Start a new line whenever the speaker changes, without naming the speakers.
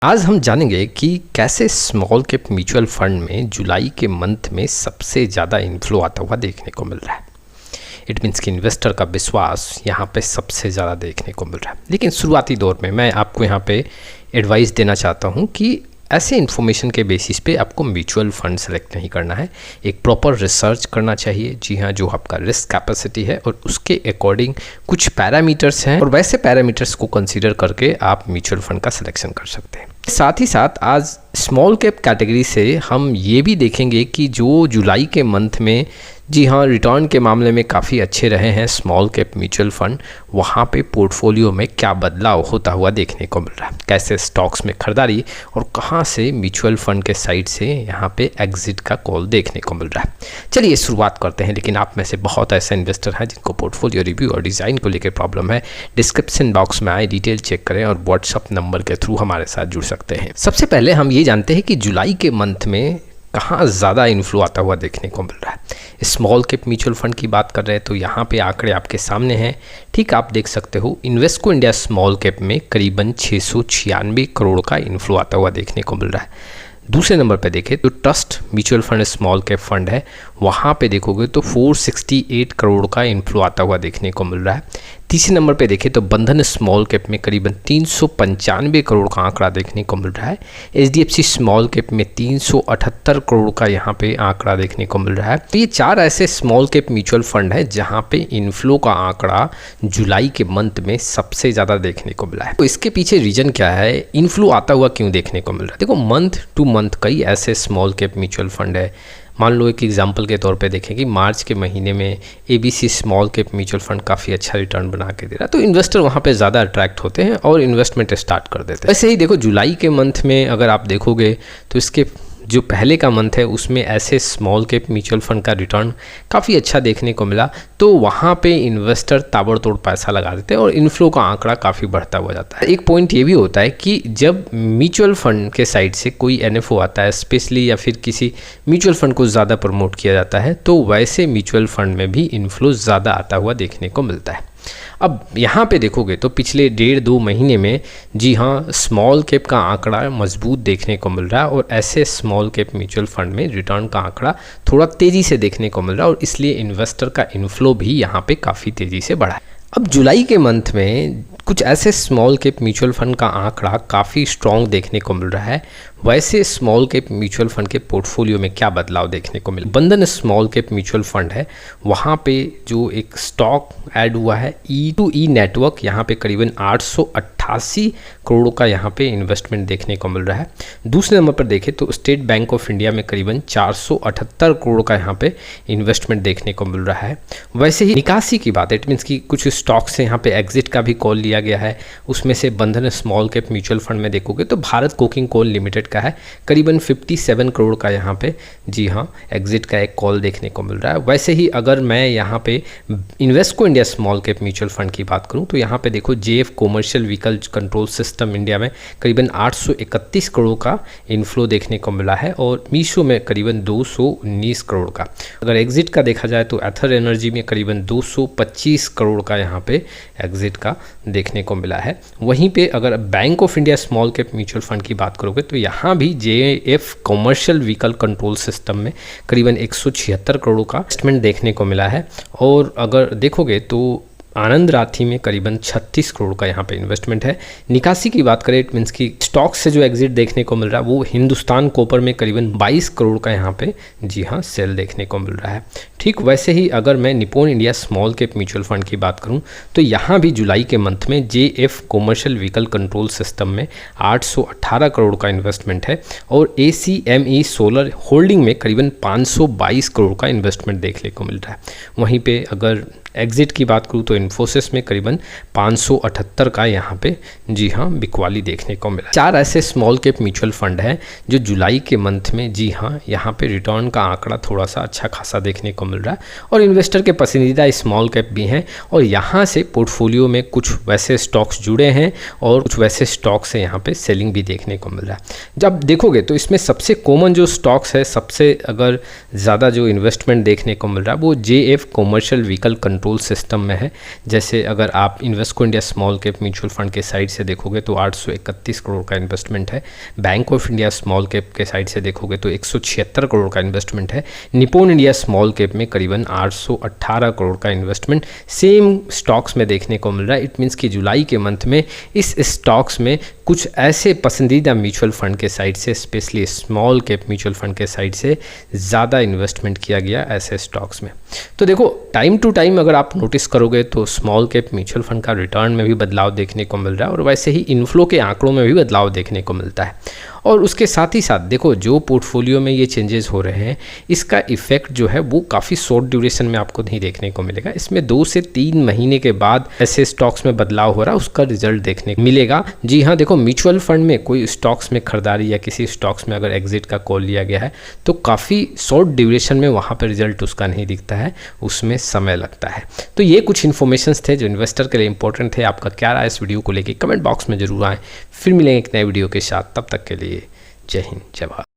आज हम जानेंगे कि कैसे स्मॉल कैप म्यूचुअल फंड में जुलाई के मंथ में सबसे ज़्यादा इन्फ्लो आता हुआ देखने को मिल रहा है। इट मीन्स कि इन्वेस्टर का विश्वास यहाँ पे सबसे ज़्यादा देखने को मिल रहा है। लेकिन शुरुआती दौर में मैं आपको यहाँ पे एडवाइस देना चाहता हूँ कि ऐसे इन्फॉर्मेशन के बेसिस पे आपको म्यूचुअल फंड सेलेक्ट नहीं करना है। एक प्रॉपर रिसर्च करना चाहिए। जी हाँ, जो आपका रिस्क कैपेसिटी है और उसके अकॉर्डिंग कुछ पैरामीटर्स हैं और वैसे पैरामीटर्स को कंसीडर करके आप म्यूचुअल फंड का सिलेक्शन कर सकते हैं। साथ ही साथ आज स्मॉल कैप कैटेगरी से हम ये भी देखेंगे कि जो जुलाई के मंथ में जी हाँ रिटर्न के मामले में काफ़ी अच्छे रहे हैं स्मॉल कैप म्यूचुअल फंड, वहाँ पे पोर्टफोलियो में क्या बदलाव होता हुआ देखने को मिल रहा है, कैसे स्टॉक्स में खरीदारी और कहाँ से म्यूचुअल फंड के साइड से यहाँ पे एग्जिट का कॉल देखने को मिल रहा है। चलिए शुरुआत करते हैं। लेकिन आप में से बहुत ऐसे इन्वेस्टर हैं जिनको पोर्टफोलियो रिव्यू और डिज़ाइन को लेकर प्रॉब्लम है, डिस्क्रिप्शन बॉक्स में आए डिटेल चेक करें और व्हाट्सअप नंबर के थ्रू हमारे साथ जुड़ सकते हैं। सबसे पहले हम ये जानते हैं कि जुलाई के मंथ में कहाँ ज़्यादा इन्फ्लो आता हुआ देखने को मिल रहा है। स्मॉल कैप म्यूचुअल फंड की बात कर रहे हैं तो यहाँ पे आंकड़े आपके सामने हैं। ठीक, आप देख सकते हो इन्वेस्को इंडिया स्मॉल कैप में करीबन 696 करोड़ का इन्फ्लो आता हुआ देखने को मिल रहा है। दूसरे नंबर पे देखें तो trust mutual fund small cap fund है, वहाँ पे देखोगे तो 468 करोड़ का इन्फ्लो आता हुआ देखने को मिल रहा है। तीसरे नंबर पे देखें तो बंधन स्मॉल कैप में करीबन 395 करोड़ का आंकड़ा देखने को मिल रहा है। एचडीएफसी स्मॉल कैप में 378 करोड़ का यहाँ पे आंकड़ा देखने को मिल रहा है। तो ये चार ऐसे स्मॉल कैप म्यूचुअल फंड है जहाँ पे इन्फ्लो का आंकड़ा जुलाई के मंथ में सबसे ज़्यादा देखने को मिला है। तो इसके पीछे रीजन क्या है, इन्फ्लो आता हुआ क्यों देखने को मिल रहा है? देखो, मंथ टू मंथ कई ऐसे स्मॉल कैप म्यूचुअल फंड है। मान लो एक एग्जांपल के तौर पे देखें कि मार्च के महीने में ABC small cap mutual fund काफ़ी अच्छा रिटर्न बना के दे रहा है, तो इन्वेस्टर वहाँ पे ज़्यादा अट्रैक्ट होते हैं और इन्वेस्टमेंट स्टार्ट कर देते हैं। वैसे ही देखो, जुलाई के मंथ में अगर आप देखोगे तो इसके जो पहले का मंथ है उसमें ऐसे स्मॉल कैप म्यूचुअल फंड का रिटर्न काफ़ी अच्छा देखने को मिला, तो वहाँ पे इन्वेस्टर ताबड़तोड़ पैसा लगा देते हैं और इन्फ्लो का आंकड़ा काफ़ी बढ़ता हुआ जाता है। एक पॉइंट ये भी होता है कि जब म्यूचुअल फंड के साइड से कोई एनएफओ आता है स्पेशली या फिर किसी म्यूचुअल फंड को ज़्यादा प्रमोट किया जाता है तो वैसे म्यूचुअल फंड में भी इन्फ्लो ज़्यादा आता हुआ देखने को मिलता है। अब यहाँ पे देखोगे तो पिछले 1.5-2 महीने में जी हाँ स्मॉल कैप का आंकड़ा मजबूत देखने को मिल रहा है और ऐसे स्मॉल कैप म्यूचुअल फंड में रिटर्न का आंकड़ा थोड़ा तेज़ी से देखने को मिल रहा है और इसलिए इन्वेस्टर का इन्फ्लो भी यहाँ पे काफ़ी तेज़ी से बढ़ा है। अब जुलाई के मंथ में कुछ ऐसे स्मॉल कैप म्यूचुअल फंड का आंकड़ा काफ़ी स्ट्रॉन्ग देखने को मिल रहा है। वैसे स्मॉल कैप म्यूचुअल फंड के पोर्टफोलियो में क्या बदलाव देखने को मिला? बंधन स्मॉल कैप म्यूचुअल फंड है, वहाँ पे जो एक स्टॉक ऐड हुआ है E2E नेटवर्क, यहाँ पे करीबन 888 करोड़ का यहाँ पे इन्वेस्टमेंट देखने को मिल रहा है। दूसरे नंबर पर देखें तो स्टेट बैंक ऑफ इंडिया में करीबन 478 करोड़ का यहाँ पे इन्वेस्टमेंट देखने को मिल रहा है। वैसे ही निकासी की बात है, इट मीन्स कि कुछ स्टॉक से यहाँ पे एग्जिट का भी कॉल लिया गया है। उसमें से बंधन स्मॉल कैप म्यूचुअल फंड में देखोगे तो भारत कोकिंग कोल लिमिटेड का है, करीबन 57 करोड़ का यहाँ पे जी हाँ एग्जिट का एक कॉल देखने को मिल रहा है। वैसे ही अगर मैं यहाँ पे Invesco India small cap mutual fund की बात करूँ तो यहाँ पे देखो JF commercial vehicle control system India में करीबन 831 करोड़ का इन्फ्लो देखने को मिला है और मीशो में करीबन 219 करोड़ का। अगर एग्जिट का देखा जाए तो एथर एनर्जी में करीबन 225 करोड़ का यहाँ पे एग्जिट का देखने को मिला है। वहीं पे अगर bank of India small cap mutual fund की बात करोगे तो यहाँ भी JF commercial vehicle control system में करीबन 176 करोड़ का इन्वेस्टमेंट देखने को मिला है। और अगर देखोगे तो आनंद राठी में करीबन 36 करोड़ का यहाँ पे इन्वेस्टमेंट है। निकासी की बात करें, इट मीन्स की स्टॉक से जो एग्जिट देखने को मिल रहा है वो हिंदुस्तान कॉपर में करीबन 22 करोड़ का यहाँ पे जी हाँ सेल देखने को मिल रहा है। ठीक, वैसे ही अगर मैं Nippon India small cap mutual fund की बात करूँ तो यहाँ भी जुलाई के मंथ में JF commercial vehicle control system में 818 करोड़ का इन्वेस्टमेंट है और ACME सोलर होल्डिंग में करीबन 522 करोड़ का इन्वेस्टमेंट देखने को मिल रहा है। वहीं पे अगर एग्जिट की बात करूँ तो इन्फोसिस में करीबन 578 का यहाँ पे जी हाँ बिकवाली देखने को मिला। चार ऐसे स्मॉल कैप म्यूचुअल फंड हैं जो जुलाई के मंथ में जी हाँ यहाँ पे रिटर्न का आंकड़ा थोड़ा सा अच्छा खासा देखने को मिल रहा है और इन्वेस्टर के पसंदीदा स्मॉल कैप भी हैं और यहाँ से पोर्टफोलियो में कुछ वैसे स्टॉक्स जुड़े हैं और कुछ वैसे स्टॉक्स से यहाँ पे सेलिंग भी देखने को मिल रहा है। जब देखोगे तो इसमें सबसे कॉमन जो स्टॉक्स है, सबसे अगर ज़्यादा जो इन्वेस्टमेंट देखने को मिल रहा है वो JF commercial vehicle control system में है। जैसे अगर आप Invesco India small cap mutual fund के साइड से देखोगे तो 831 करोड़ का इन्वेस्टमेंट है। Bank of India small cap के साइड से देखोगे तो 176 करोड़ का इन्वेस्टमेंट है। निपोन इंडिया स्मॉल कैप में करीबन 818 करोड़ का इन्वेस्टमेंट सेम स्टॉक्स में देखने को मिल रहा है। इट मीन्स कि जुलाई के मंथ में इस स्टॉक्स में कुछ ऐसे पसंदीदा म्यूचुअल फंड के साइड से, specially small cap mutual fund के साइड से ज़्यादा इन्वेस्टमेंट किया गया ऐसे स्टॉक्स में। तो देखो, टाइम टू टाइम अगर आप नोटिस करोगे तो स्मॉल कैप म्यूचुअल फंड का रिटर्न में भी बदलाव देखने को मिल रहा है और वैसे ही इन्फ्लो के आंकड़ों में भी बदलाव देखने को मिलता है। और उसके साथ ही साथ देखो, जो पोर्टफोलियो में ये चेंजेस हो रहे हैं इसका इफेक्ट जो है वो काफ़ी शॉर्ट ड्यूरेशन में आपको नहीं देखने को मिलेगा। इसमें 2 से 3 महीने के बाद ऐसे स्टॉक्स में बदलाव हो रहा है, उसका रिजल्ट देखने को मिलेगा। जी हाँ, देखो, म्यूचुअल फंड में कोई स्टॉक्स में खरीदारी या किसी स्टॉक्स में अगर एग्जिट का कॉल लिया गया है तो काफ़ी शॉर्ट ड्यूरेशन में वहाँ पर रिजल्ट उसका नहीं दिखता है, उसमें समय लगता है। तो ये कुछ इन्फॉर्मेशंस थे जो इन्वेस्टर के लिए इंपॉर्टेंट थे। आपका क्या राय इस वीडियो को लेकर कमेंट बॉक्स में जरूर आए। फिर मिलेंगे एक नए वीडियो के साथ, तब तक के लिए जय हिंद, जय भारत।